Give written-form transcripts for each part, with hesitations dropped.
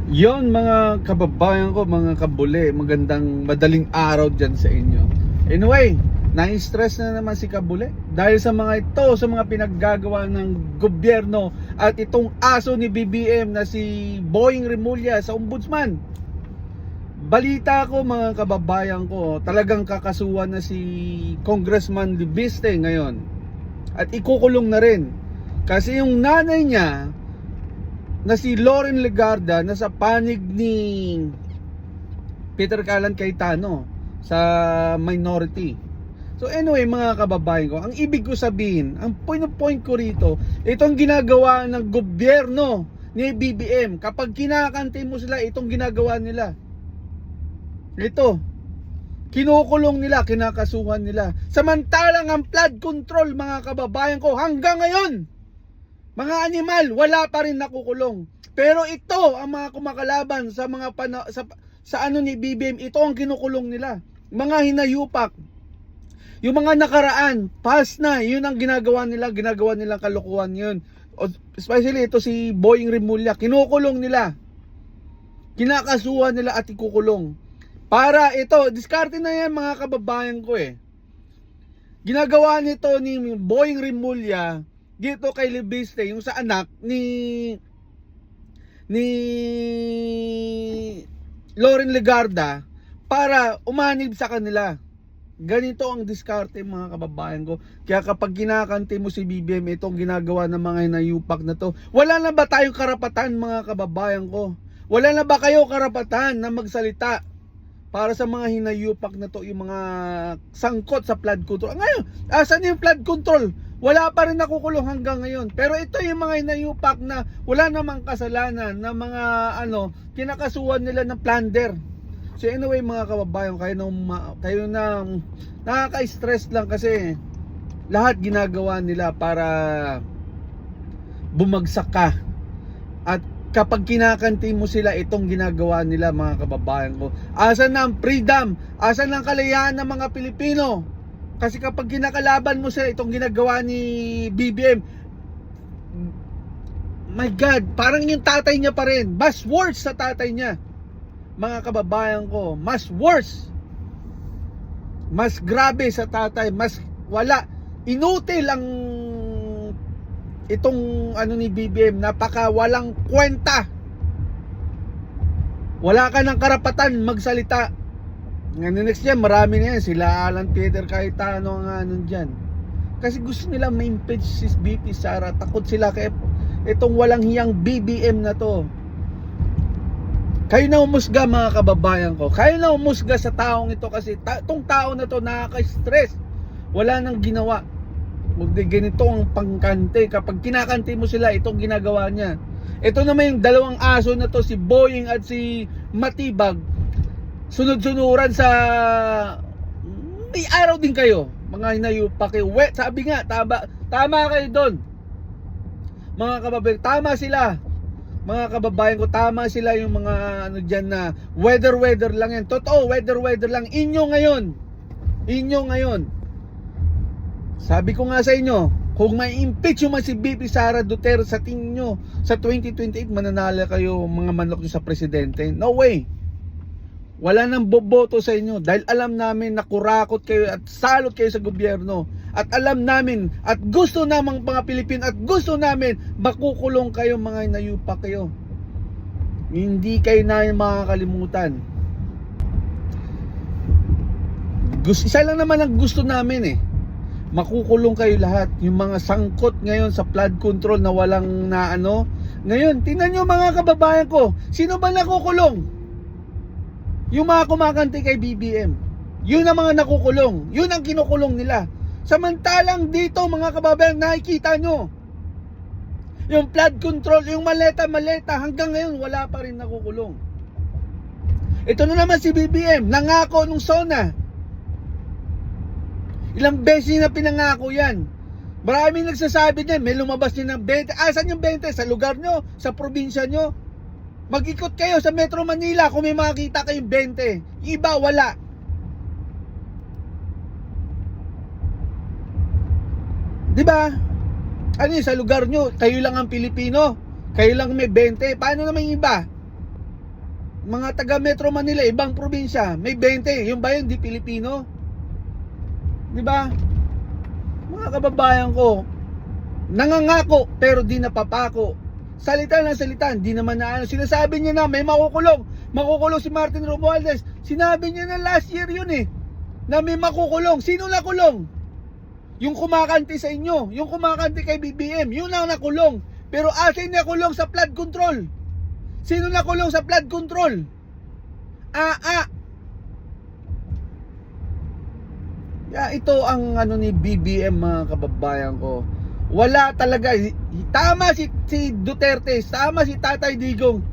Yon mga kababayan ko, mga kabule, magandang madaling araw dyan sa inyo. Anyway, na-stress na naman si Kabule dahil sa mga ito, sa mga pinaggagawa ng gobyerno at itong aso ni BBM na si Boying Rimulya sa ombudsman. Balita ko mga kababayan ko, talagang kakasuhan na si Congressman Libiste ngayon. At ikukulong na rin. Kasi yung nanay niya na si Loren Legarda nasa panig ni Peter Callan Cayetano sa minority. So anyway mga kababayan ko, ang ibig ko sabihin, ang point ko rito, itong ginagawa ng gobyerno ni BBM, kapag kinakante mo sila, itong ginagawa nila. Ito, kinukulong nila, kinakasuhan nila. Samantalang ang flood control mga kababayan ko, hanggang ngayon, mga animal, wala pa rin nakukulong. Pero ito, ang mga kumakalaban sa mga sa ano ni BBM, ito ang kinukulong nila. Mga hinayupak. Yung mga nakaraan, past na, yun ang ginagawa nilang kalokohan yun. Especially ito si Boying Rimulya, kinukulong nila. Kinakasuhan nila at ikukulong. Para ito, diskarte na yan mga kababayan ko eh. Ginagawa nito ni Boying Rimulya dito kay Libiste, yung sa anak ni Loren Legarda, para umanib sa kanila. Ganito ang diskarte mga kababayan ko. Kaya kapag kinakante mo si BBM, itong ginagawa ng mga hinayupak na to, wala na ba tayong karapatan mga kababayan ko? Wala na ba kayo karapatan na magsalita para sa mga hinayupak na to, yung mga sangkot sa flood control? Ngayon, asan yung flood control? Wala pa rin nakukulong hanggang ngayon. Pero ito yung mga hinayupak na wala namang kasalanan, na mga kinakasuhan nila ng plunder. So anyway mga kababayan, kayo na nakaka-stress lang kasi lahat ginagawa nila para bumagsak ka. At kapag kinakanti mo sila, itong ginagawa nila mga kababayan ko. Asan na ang freedom? Asan ang kalayaan ng mga Pilipino? Kasi kapag kinakalaban mo sila, itong ginagawa ni BBM, my God, parang yung tatay niya pa rin. Mas worse sa tatay niya. Mga kababayan ko, mas worse. Mas grabe sa tatay, mas wala. Inutil ang itong ni BBM, napaka walang kwenta. Wala ka ng karapatan magsalita. Ngayon next year, marami na yan. Sila Alan Peter Cayetano ang dyan. Kasi gusto nila ma-impeach si BP Sara. Takot sila kay itong walang hiyang BBM na to. Kayo na umusga mga kababayan ko. Kayo na umusga sa taong ito kasi itong tao na to nakaka-stress. Wala nang ginawa. Ganito ang pangkante. Kapag kinakante mo sila, itong ginagawa niya. Ito naman yung dalawang aso na to, si Boying at si Matibag. Sunod-sunuran sa may araw din kayo. Mga hinayupak kayo. Sabi nga, tama kayo doon. Mga kababayan, tama sila. Mga kababayan ko, tama sila yung mga dyan na weather lang yan. Totoo, weather lang. Inyo ngayon. Sabi ko nga sa inyo, kung may impeach yung si BP Sara Duterte, sa tingin nyo, sa 2028 mananalo kayo mga manok nyo sa presidente. No way. Wala nang boboto sa inyo dahil alam namin na kurakot kayo at salot kayo sa gobyerno. At alam namin at gusto namang mga Pilipino at gusto namin makukulong kayo, mga inayupak kayo. Hindi kayo na makakalimutan. Isa lang naman ang gusto namin eh. Makukulong kayo lahat. Yung mga sangkot ngayon sa flood control na walang Ngayon, tingnan nyo mga kababayan ko, sino ba nakukulong? Yung mga kumakanti kay BBM. Yun ang mga nakukulong. Yun ang kinukulong nila. Samantalang dito mga kababayan, nakikita nyo yung flood control, yung maleta hanggang ngayon wala pa rin nakukulong. Ito na naman si BBM, nangako nung SONA. Ilang beses na pinangako yan. Maraming nagsasabi din, may lumabas din ng 20. Asan yung 20? Sa lugar nyo? Sa probinsya nyo? Mag-ikot kayo sa Metro Manila kung may makita kayong 20. Iba wala. Diba? Sa lugar nyo, kayo lang ang Pilipino. Kayo lang may 20. Paano naman yung iba? Mga taga Metro Manila, ibang probinsya, may 20. Yung ba yun, di Pilipino? Di ba? Mga kababayan ko, nangangako pero di napapako. Salita ng salita, hindi naman na ano. Sinasabi niya na may makukulong. Makukulong si Martin Romualdez. Sinabi niya na last year yun eh, na may makukulong. Sino nakulong? Yung kumakanti sa inyo, yung kumakanti kay BBM, yun ang nakulong. Pero atin nakulong sa flood control. Sino nakulong sa flood control? Ito ang ano ni BBM, mga kababayan ko. Wala talaga. Tama si Duterte, tama si Tatay Digong.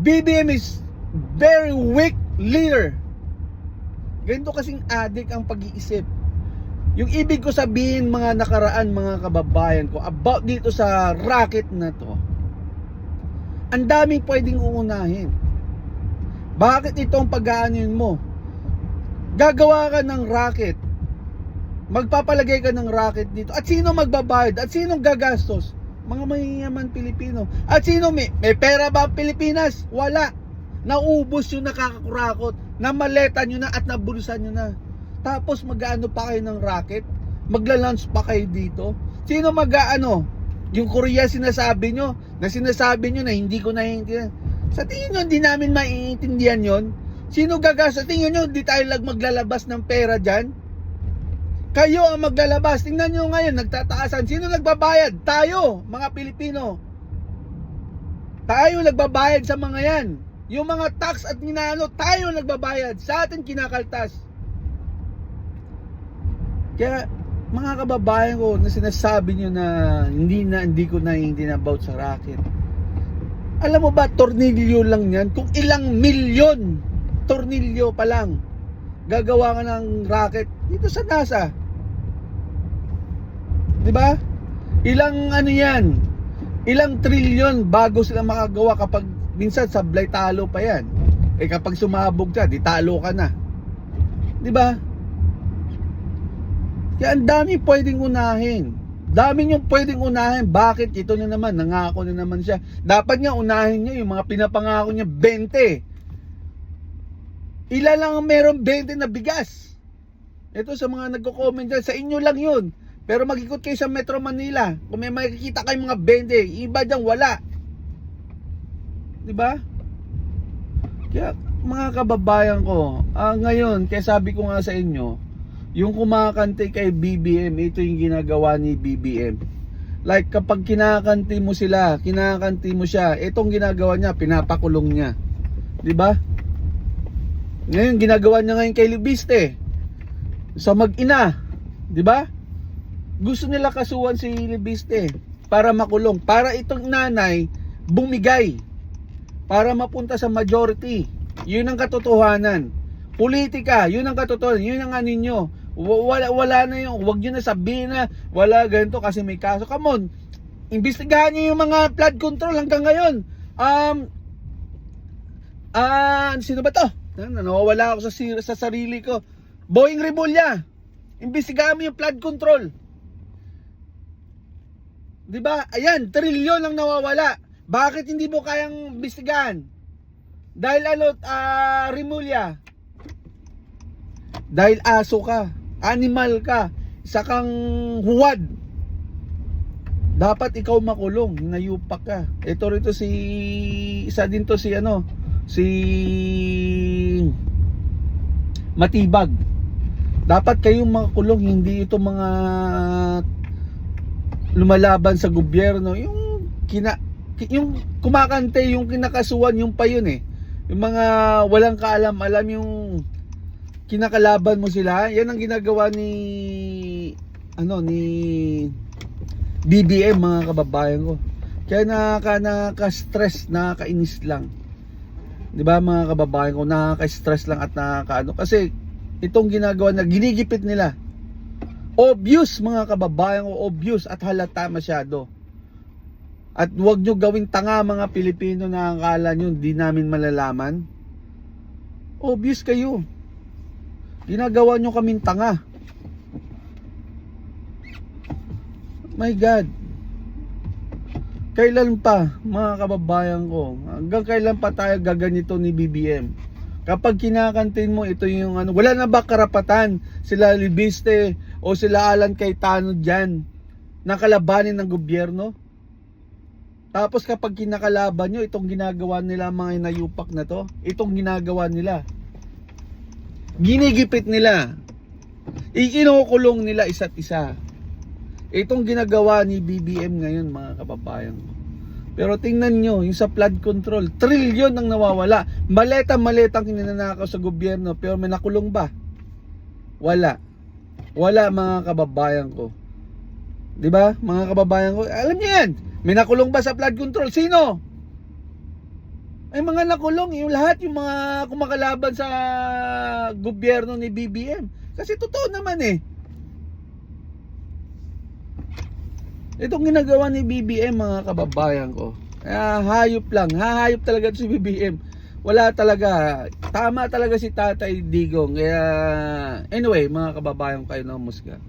BBM is very weak leader. Ganito kasing adik ang pag-iisip. Yung ibig ko sabihin, mga nakaraan, mga kababayan ko, about dito sa racket na to, ang daming pwedeng uunahin. Bakit itong pag-aanin mo? Gagawa ka ng racket, magpapalagay ka ng racket dito, at sino magbabayad? At sino gagastos? Mga mayayaman Pilipino. At sino may pera ba ang Pilipinas? Wala. Naubos yung nakakakurakot, namaleta nyo na at nabulusan nyo na. Tapos mag-aano pa kayo ng racket? Magla-launch pa kayo dito? Sino mag-aano? Yung Korea sinasabi nyo, na hindi ko naiintindihan. Sa tingin nyo, hindi namin maiintindihan yon. Sino gagas? Sa tingin nyo, hindi tayo maglalabas ng pera dyan? Kayo ang maglalabas. Tingnan nyo ngayon, nagtataasan. Sino nagbabayad? Tayo, mga Pilipino. Tayo nagbabayad sa mga yan. Yung mga tax at minano, tayo nagbabayad. Sa atin kinakaltas. Kaya mga kababayan ko na sinasabi nyo na hindi ko naiintindihan about sa racket. Alam mo ba, tornilyo lang yan. Kung ilang milyon tornilyo pa lang gagawa ka ng racket dito sa NASA. Di ba? Ilang ano yan? Ilang trilyon bago sila makagawa, kapag minsan sablay talo pa yan. Kapag sumabog ka, di talo ka na. Di ba? Kaya ang dami pwedeng unahin. Dami niyong pwedeng unahin. Bakit? Ito na naman, nangako na naman siya. Dapat niya unahin niya yung mga pinapangako niya, 20. Ilan lang ang meron 20 na bigas. Ito sa mga nagko-comment dyan, sa inyo lang yun. Pero mag-ikot kayo sa Metro Manila. Kung may makikita kayong mga 20, iba dyan wala. Diba? Kaya mga kababayan ko, ngayon, kaya sabi ko nga sa inyo, yung kumakante kay BBM, ito yung ginagawa ni BBM. Like kapag kinakanti mo sila, kinakanti mo siya, itong ginagawa niya, pinapakulong niya. Diba? Ngayon, ginagawa niya ngayon kay Libiste. Sa mag-ina. Diba? Gusto nila kasuhan si Libiste para makulong. Para itong nanay bumigay. Para mapunta sa majority. Yun ang katotohanan. Politika, yun ang katotohanan. Yun ang ano ninyo. Wala na yung, huwag nyo na sabihin na wala ganito kasi may kaso. Come on, imbestigahan nyo yung mga flood control hanggang ngayon. Sino ba to? Nawawala ako sa sarili ko. Boying Rimulya, imbestigahan mo yung flood control. Diba? Ayan, trilyon ang nawawala. Bakit hindi mo kayang imbestigahan? Dahil Rimulya, dahil aso ka, animal ka, isa kang huwad, dapat ikaw makulong, nayupak ka. Ito rito isa din to si Matibag. Dapat kayong makulong, hindi ito mga lumalaban sa gobyerno. Yung kumakante, yung kinakasuhan, yung pa yun eh. Yung mga walang kaalam-alam, yung kinakalaban mo sila. Yan ang ginagawa ni BBM, mga kababayan ko. Kaya nakaka-stress, nakakainis lang. 'Di ba mga kababayan ko, nakaka-stress lang at nakakaano kasi itong ginagawa na ginigipit nila. Obvious mga kababayan ko, obvious at halata masyado. At huwag nyo gawing tanga mga Pilipino na akala nyo di namin malalaman. Obvious kayo. Ginagawa nyo kaming tanga. My God. Kailan pa, mga kababayan ko? Hanggang kailan pa tayo gaganito ni BBM? Kapag kinakantin mo, ito yung ano, wala na ba karapatan sila Libiste o sila Alan Cayetano dyan na kalabanin ng gobyerno? Tapos kapag kinakalaban nyo, itong ginagawa nila mga inayupak na to, itong ginagawa nila. Ginigipit nila. Ikinukulong nila isa't isa. Itong ginagawa ni BBM ngayon, mga kababayan ko. Pero tingnan nyo, yung sa flood control, trilyon ang nawawala. Maleta-maletang ninanakaw sa gobyerno, pero may nakulong ba? Wala. Wala, mga kababayan ko. 'Di ba? Mga kababayan ko, alam niyo yan. May nakulong ba sa flood control? Sino? Ay mga nakulong, yung lahat, yung mga kumakalaban sa gobyerno ni BBM. Kasi totoo naman eh. Itong ginagawa ni BBM, mga kababayan ko, hayop lang, hahayop talaga si BBM. Wala talaga, tama talaga si Tatay Digong. Kaya anyway, mga kababayan, kayo na musga.